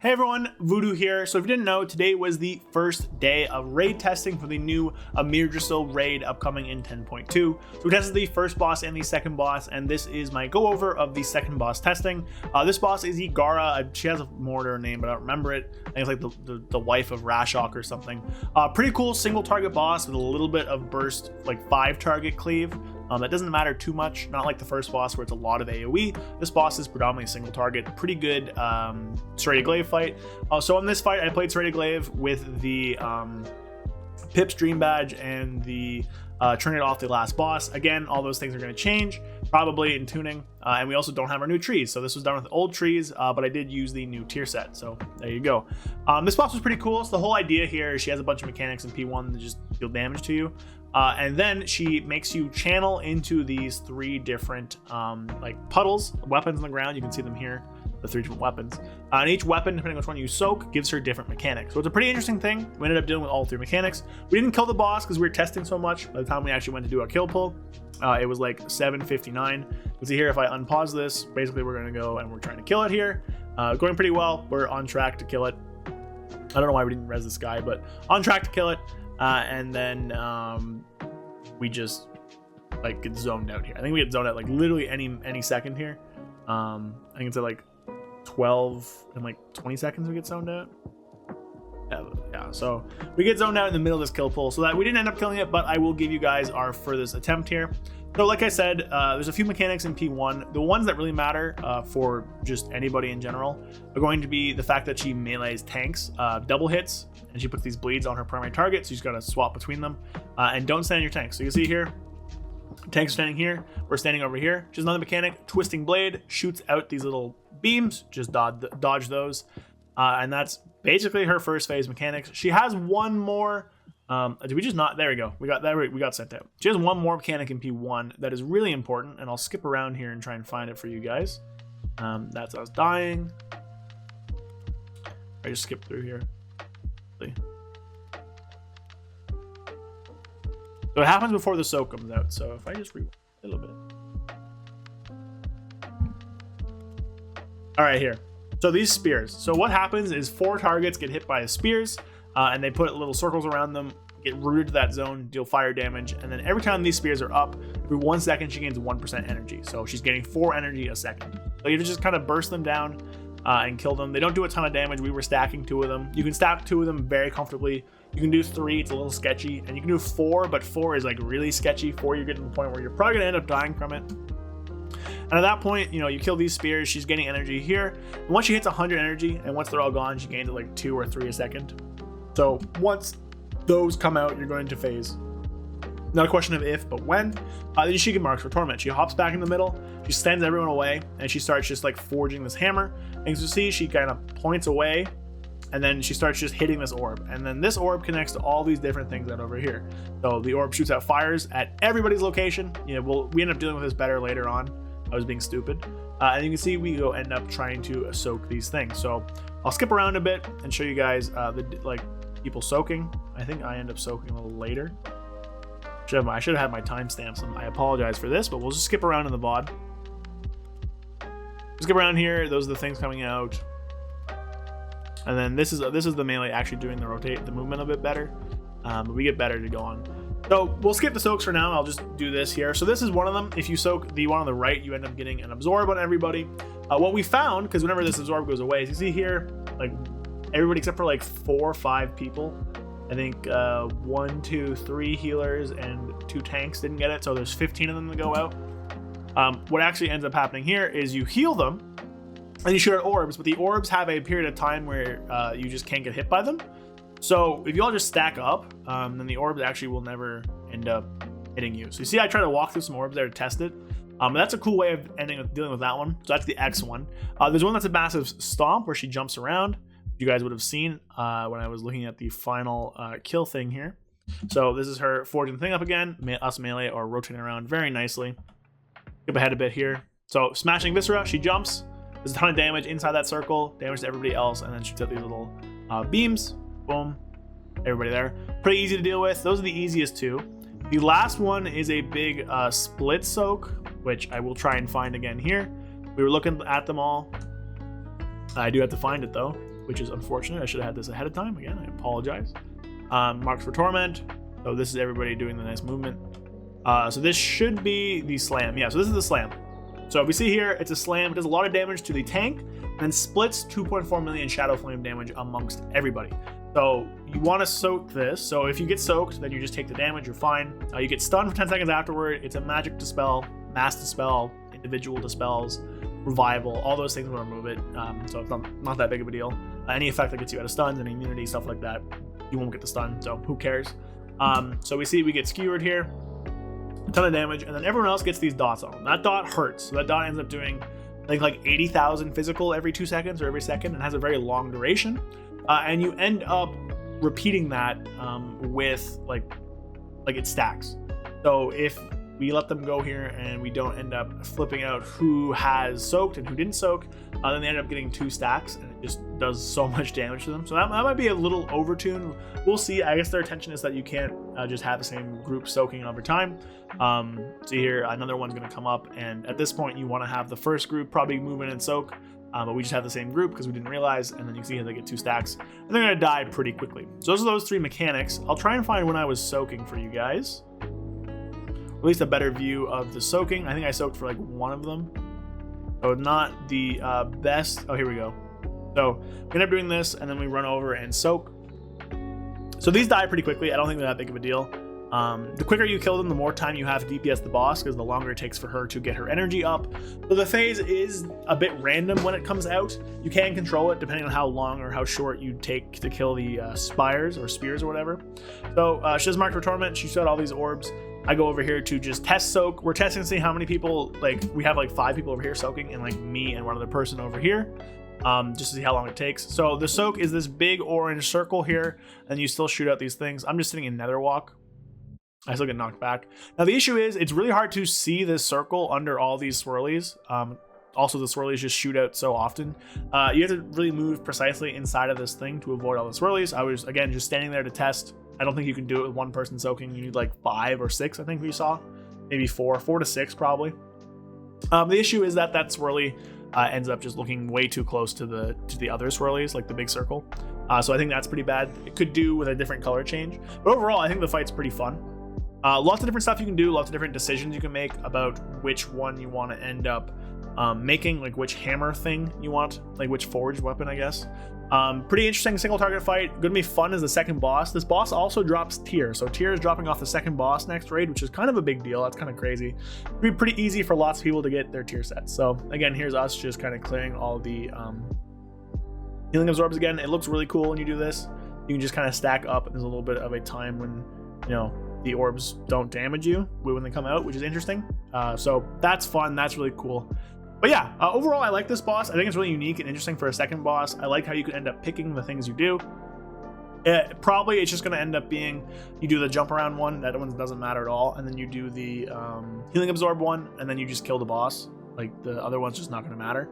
Hey everyone, Voodoo here. So if you didn't know, today was the first day of raid testing for the new Amirdrassil raid upcoming in 10.2. So we tested the first boss and the second boss, and this is my go over of the second boss testing. This boss is Igira. She has a more to her name, but I don't remember it. I think it's like the wife of Rashok or something. Pretty cool single target boss with a little bit of burst, like 5 target cleave. That doesn't matter too much, not like the first boss where it's a lot of AoE. This boss is predominantly single target, pretty good Serrated Glaive fight. So in this fight, I played Serrated Glaive with the Pip's Dream Badge and the turn it off the last boss. Again, all those things are going to change, probably in tuning. And we also don't have our new trees. So this was done with old trees, but I did use the new tier set. So there you go. This boss was pretty cool. So the whole idea here is she has a bunch of mechanics in P1 that just deal damage to you. And then she makes you channel into these 3 different like puddles, weapons on the ground. You can see them here, the 3 different weapons. And each weapon, depending on which one you soak, gives her different mechanics. So it's a pretty interesting thing. We ended up dealing with all 3 mechanics. We didn't kill the boss because we were testing so much. By the time we actually went to do a kill pull, it was like 7:59. You can see here, if I unpause this, basically we're going to go and we're trying to kill it here. Going pretty well. We're on track to kill it. I don't know why we didn't res this guy, but on track to kill it. And then we just like get zoned out here. I think we get zoned out like literally any second here. I think it's at like 12 and like 20 seconds we get zoned out. Yeah, so we get zoned out in the middle of this kill pull, so that we didn't end up killing it, but I will give you guys our furthest attempt here. So like I said, there's a few mechanics in P1. The ones that really matter for just anybody in general are going to be the fact that she melees tanks, double hits, and she puts these bleeds on her primary target, so you just got to swap between them. And don't stand in your tanks. So you can see here, tanks are standing here, we're standing over here. Just another mechanic, Twisting Blade, shoots out these little beams, just dodge those. And that's basically her first phase mechanics. She has one more. Did we just not? There we go. We got sent out. She has one more mechanic in P1 that is really important, and I'll skip around here and try and find it for you guys. That's us dying. I just skipped through here. So it happens before the soak comes out. So if I just rewind a little bit. All right, here. So these spears. So what happens is 4 targets get hit by the spears, and they put little circles around them, get rooted to that zone, deal fire damage, and then every time these spears are up, every 1 second she gains 1% energy. So she's getting 4 energy a second. So you just kind of burst them down and kill them. They don't do a ton of damage. We were stacking 2 of them. You can stack 2 of them very comfortably. You can do 3, it's a little sketchy, and you can do 4, but 4 is like really sketchy. 4, you're getting to the point where you're probably gonna end up dying from it. And at that point, you know, you kill these spears, she's getting energy here. And once she hits 100 energy, and once they're all gone, she gains it like 2 or 3 a second. So once those come out, you're going to phase. Not a question of if, but when. Then she can marks for torment. She hops back in the middle, she sends everyone away, and she starts just like forging this hammer. And as you see, she kind of points away, and then she starts just hitting this orb. And then this orb connects to all these different things out over here. So the orb shoots out fires at everybody's location. You know, we end up dealing with this better later on. I was being stupid. And you can see we go end up trying to soak these things. So I'll skip around a bit and show you guys the like people soaking. I think I end up soaking a little later. I should have had my timestamps, and I apologize for this, but we'll just skip around in the VOD. Skip around here. Those are the things coming out. And then this is the melee actually doing the movement a bit better. But we get better to go on. So we'll skip the soaks for now. I'll just do this here. So this is one of them. If you soak the one on the right, you end up getting an absorb on everybody. What we found, because whenever this absorb goes away, as you see here, like everybody except for like 4 or 5 people, I think 1, 2, 3 healers and 2 tanks didn't get it. So there's 15 of them that go out. What actually ends up happening here is you heal them and you shoot at orbs, but the orbs have a period of time where you just can't get hit by them. So if you all just stack up, then the orbs actually will never end up hitting you. So you see, I try to walk through some orbs there to test it. But that's a cool way of dealing with that one. So that's the X one. There's one that's a massive stomp where she jumps around. You guys would have seen when I was looking at the final kill thing here. So this is her forging the thing up again, us melee or rotating around very nicely. Skip ahead a bit here. So smashing Viscera, she jumps. There's a ton of damage inside that circle, damage to everybody else, and then shoots out these little beams. Boom, everybody there. Pretty easy to deal with. Those are the easiest 2. The last one is a big split soak, which I will try and find again here. We were looking at them all. I do have to find it though. which is unfortunate. I should have had this ahead of time. Again, I apologize. Marks for Torment. So this is everybody doing the nice movement. So this should be the slam. Yeah, so this is the slam. So we see here, it's a slam. It does a lot of damage to the tank, and splits 2.4 million Shadow Flame damage amongst everybody. So you want to soak this. So if you get soaked, then you just take the damage. You're fine. You get stunned for 10 seconds afterward. It's a magic dispel, mass dispel, individual dispels, revival. All those things will remove it. So it's not that big of a deal. Any effect that gets you out of stuns and immunity, stuff like that, you won't get the stun. So who cares? So we see we get skewered here. A ton of damage, and then everyone else gets these dots on them. That dot hurts. So that dot ends up doing I think like 80,000 physical every 2 seconds or every second, and has a very long duration. And you end up repeating that with like it stacks. So if we let them go here and we don't end up flipping out who has soaked and who didn't soak, then they end up getting 2 stacks, and it just does so much damage to them. So that might be a little overtuned. We'll see. I guess their intention is that you can't just have the same group soaking over time. See here, another one's going to come up, and at this point you want to have the first group probably move in and soak, but we just have the same group because we didn't realize, and then you see how they get 2 stacks, and they're going to die pretty quickly. So those are those 3 mechanics. I'll try and find when I was soaking for you guys. At least a better view of the soaking. I think I soaked for like 1 of them. So not the best. Oh, here we go. So we end up doing this, and then we run over and soak. So these die pretty quickly. I don't think they're that big of a deal. The quicker you kill them, the more time you have to DPS the boss, because the longer it takes for her to get her energy up. So the phase is a bit random when it comes out. You can control it depending on how long or how short you take to kill the spires or spears or whatever. So she does Mark for Torment. She shot all these orbs. I go over here to just test soak. We're testing to see how many people, like we have like 5 people over here soaking, and like me and one other person over here, just to see how long it takes. So the soak is this big orange circle here, and you still shoot out these things. I'm just sitting in Netherwalk. I still get knocked back. Now the issue is it's really hard to see this circle under all these swirlies. Also the swirlies just shoot out so often. You have to really move precisely inside of this thing to avoid all the swirlies. I was, again, just standing there to test. I don't think you can do it with 1 person soaking. You need like 5 or 6, I think we saw. Maybe 4 to 6 probably. The issue is that swirly ends up just looking way too close to the other swirlies, like the big circle. So I think that's pretty bad. It could do with a different color change. But overall, I think the fight's pretty fun. Lots of different stuff you can do, lots of different decisions you can make about which one you want to end up making, like which hammer thing you want, like which forged weapon, I guess. Pretty interesting single target fight. Gonna be fun as the second boss. This boss also drops tier, so tier is dropping off the second boss next raid, which is kind of a big deal. That's kind of crazy. It'll be pretty easy for lots of people to get their tier sets. So again, here's us just kind of clearing all the healing absorbs again. It looks really cool when you do this. You can just kind of stack up, and there's a little bit of a time when, you know, the orbs don't damage you when they come out, which is interesting. So that's fun. That's really cool. But yeah, overall, I like this boss. I think it's really unique and interesting for a second boss. I like how you can end up picking the things you do. Probably it's just going to end up being, you do the jump around one, that one doesn't matter at all, and then you do the healing absorb one, and then you just kill the boss. Like the other one's just not going to matter.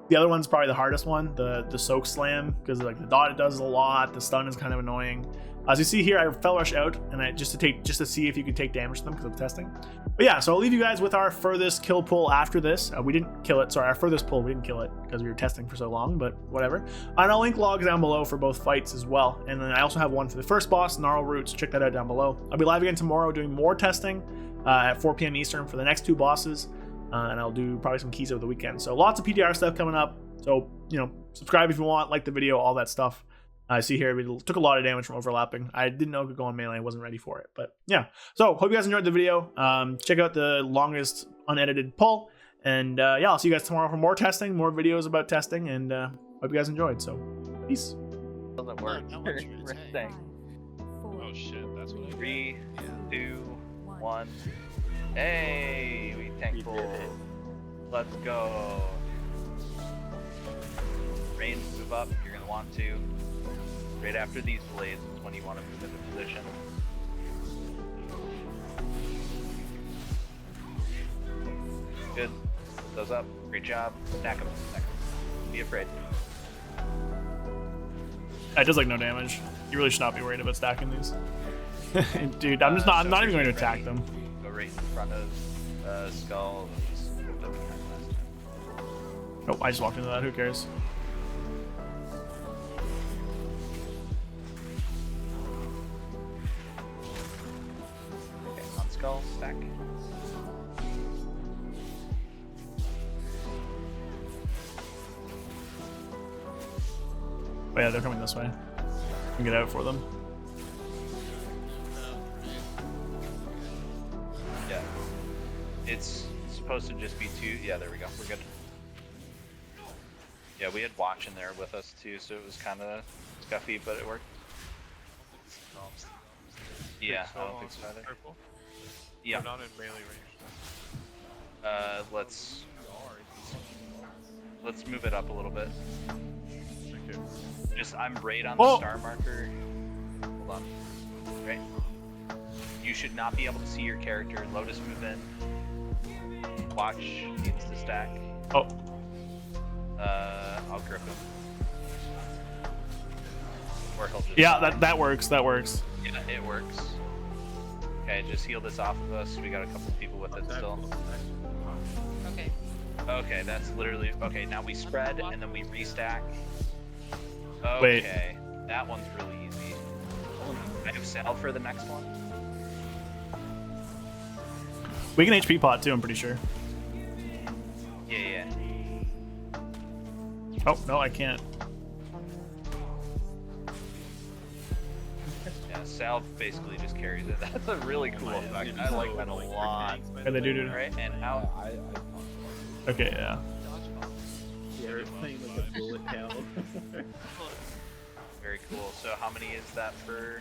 The other one's probably the hardest one, the soak slam, because like the dot, it does a lot. The stun is kind of annoying. As you see here, I fell rush out, and I just to see if you could take damage to them because of testing. But yeah, so I'll leave you guys with our furthest kill pull after this. We didn't kill it. Sorry, our furthest pull, we didn't kill it because we were testing for so long, but whatever. And I'll link logs down below for both fights as well. And then I also have one for the first boss, Gnarl Roots. Check that out down below. I'll be live again tomorrow doing more testing at 4 p.m. Eastern for the next 2 bosses. And I'll do probably some keys over the weekend. So lots of PTR stuff coming up. So, you know, subscribe if you want, like the video, all that stuff. I see here, we took a lot of damage from overlapping. I didn't know it could go on melee. I wasn't ready for it. But yeah. So hope you guys enjoyed the video. Check out the longest unedited pull. And yeah, I'll see you guys tomorrow for more testing, more videos about testing. And hope you guys enjoyed. So peace. Doesn't work. Oh shit, that's what I did. 3, 2, 1. Hey, we tank pull. Let's go. Range move up. You're gonna want to. Right after these blades is when you want to move into position. Good. Put those up. Great job. Stack them. Stack them. Don't be afraid. It does like no damage. You really should not be worried about stacking these. Dude, I'm not even going to attack them. Go right in front of Skull. Oh, I just walked into that. Who cares? all stack? Oh yeah, they're coming this way. I can get out for them. Yeah. It's supposed to just be 2. Yeah, there we go. We're good. Yeah, we had Watch in there with us too, so it was kind of scuffy, but it worked. Yeah, I don't think so either. Purple? Yeah. We're not in melee range. Let's move it up a little bit. Okay. Just I'm right on Whoa. the star marker. Hold on. Right. You should not be able to see your character. Lotus move in. Watch needs to stack. Oh, I'll grip him. Or he'll just yeah, die. that works. That works. Yeah, it works. Okay, just heal this off of us. We got a couple people with it still. Okay. Okay, that's literally okay. Now we spread and then we restack. Wait. Okay, that one's really easy. I have Sal for the next one. We can HP pot too, I'm pretty sure. Yeah. Oh, no, I can't. Yeah, Sal basically just carries it. That's a really cool effect. I like that a lot. And they do. Right, and out. Okay, yeah. Yeah, they're playing like a bullet hell. Very cool. So how many is that for?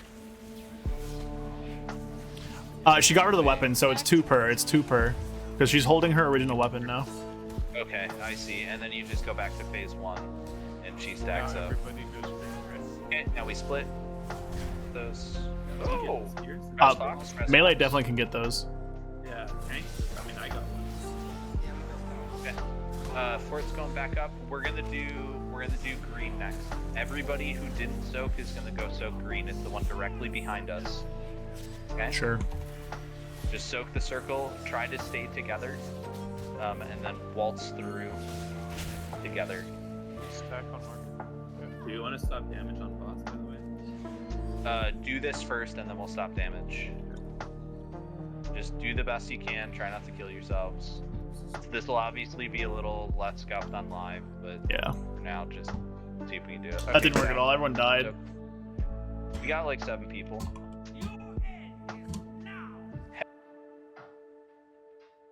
She got rid of the weapon, so it's 2 per. It's 2 per. Because she's holding her original weapon now. Okay, I see. And then you just go back to phase 1, and she stacks Now up. everybody goes green, Okay, now we split those. Get Oh, the spears? press box, press Melee box. definitely can get those. Yeah, tanks. I mean, I got one. Okay. Fort's going back up. We're gonna do green next. Everybody who didn't soak is gonna go soak green. It's the one directly behind us. Okay. Sure. Just soak the circle. Try to stay together, and then waltz through together. stack on marker. Do you want to stop damage on boss, by the way? Do this first, and then we'll stop damage. Just do the best you can. Try not to kill yourselves. This will obviously be a little less scuffed on live, but Yeah. for now, just see if we can do it. That didn't work at all. Everyone died. We got like 7 people.